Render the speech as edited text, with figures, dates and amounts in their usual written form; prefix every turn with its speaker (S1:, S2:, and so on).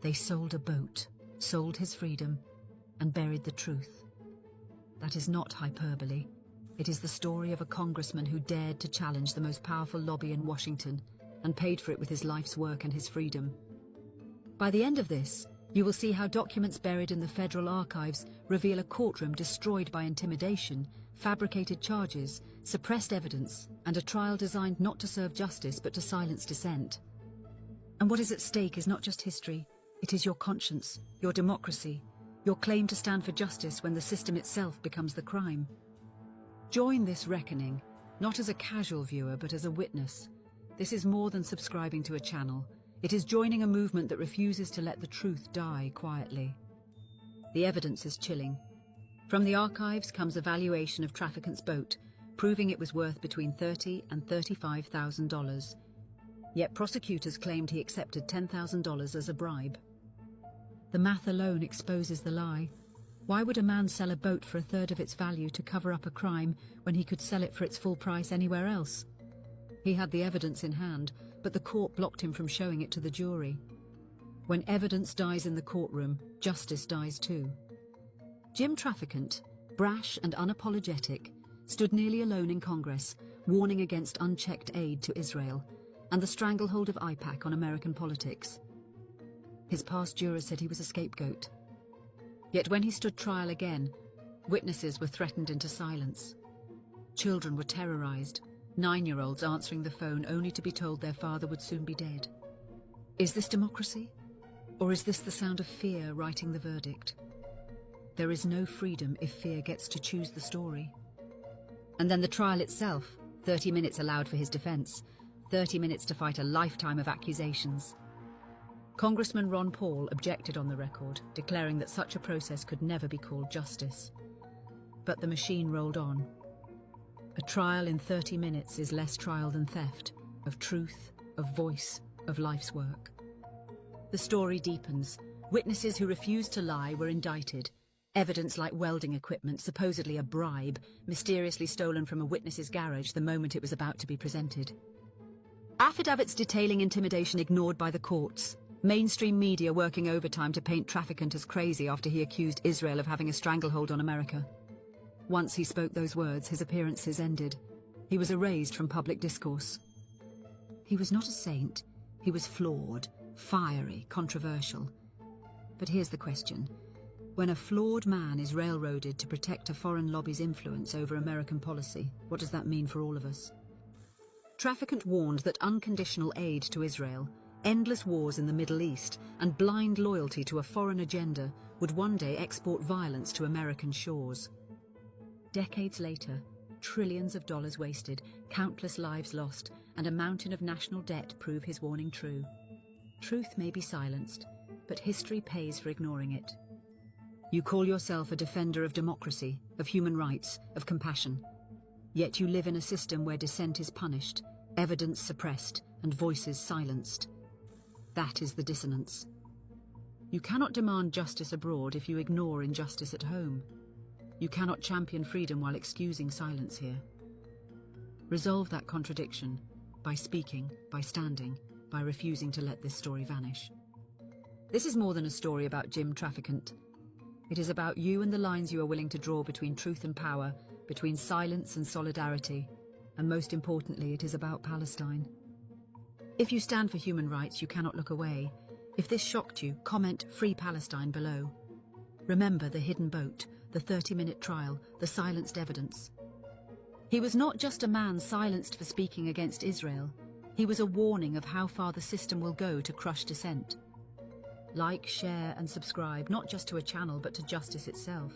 S1: They sold a boat, sold his freedom, and buried the truth. That is not hyperbole. It is the story of a congressman who dared to challenge the most powerful lobby in Washington and paid for it with his life's work and his freedom. By the end of this, you will see how documents buried in the federal archives reveal a courtroom destroyed by intimidation, fabricated charges, suppressed evidence, and a trial designed not to serve justice but to silence dissent. And what is at stake is not just history, it is your conscience, your democracy, your claim to stand for justice when the system itself becomes the crime. Join this reckoning, not as a casual viewer but as a witness. This is more than subscribing to a channel. It is joining a movement that refuses to let the truth die quietly. The evidence is chilling. From the archives comes a valuation of Traficant's boat, proving it was worth between $30,000 and $35,000. Yet prosecutors claimed he accepted $10,000 as a bribe. The math alone exposes the lie. Why would a man sell a boat for a third of its value to cover up a crime when he could sell it for its full price anywhere else? He had the evidence in hand, but the court blocked him from showing it to the jury. When evidence dies in the courtroom, justice dies too. Jim Traficant, brash and unapologetic, stood nearly alone in Congress, warning against unchecked aid to Israel and the stranglehold of AIPAC on American politics. His past jurors said he was a scapegoat. Yet when he stood trial again, witnesses were threatened into silence. Children were terrorized, 9-year-olds answering the phone only to be told their father would soon be dead. Is this democracy? Or is this the sound of fear writing the verdict? There is no freedom if fear gets to choose the story. And then the trial itself, 30 minutes allowed for his defense, 30 minutes to fight a lifetime of accusations. Congressman Ron Paul objected on the record, declaring that such a process could never be called justice. But the machine rolled on. A trial in 30 minutes is less trial than theft, of truth, of voice, of life's work. The story deepens. Witnesses who refused to lie were indicted. Evidence like welding equipment, supposedly a bribe, mysteriously stolen from a witness's garage the moment it was about to be presented. Affidavits detailing intimidation ignored by the courts. Mainstream media working overtime to paint Traficant as crazy after he accused Israel of having a stranglehold on America. Once he spoke those words, his appearances ended. He was erased from public discourse. He was not a saint. He was flawed, fiery, controversial. But here's the question. When a flawed man is railroaded to protect a foreign lobby's influence over American policy, what does that mean for all of us? Traficant warned that unconditional aid to Israel, endless wars in the Middle East, and blind loyalty to a foreign agenda would one day export violence to American shores. Decades later, trillions of dollars wasted, countless lives lost, and a mountain of national debt prove his warning true. Truth may be silenced, but history pays for ignoring it. You call yourself a defender of democracy, of human rights, of compassion. Yet you live in a system where dissent is punished, evidence suppressed, and voices silenced. That is the dissonance. You cannot demand justice abroad if you ignore injustice at home. You cannot champion freedom while excusing silence here. Resolve that contradiction by speaking, by standing, by refusing to let this story vanish. This is more than a story about Jim Traficant. It is about you and the lines you are willing to draw between truth and power, between silence and solidarity, and most importantly, it is about Palestine. If you stand for human rights, you cannot look away. If this shocked you, comment "Free Palestine" below. Remember the hidden boat, the 30-minute trial, the silenced evidence. He was not just a man silenced for speaking against Israel. He was a warning of how far the system will go to crush dissent. Like, share, and subscribe, not just to a channel, but to justice itself.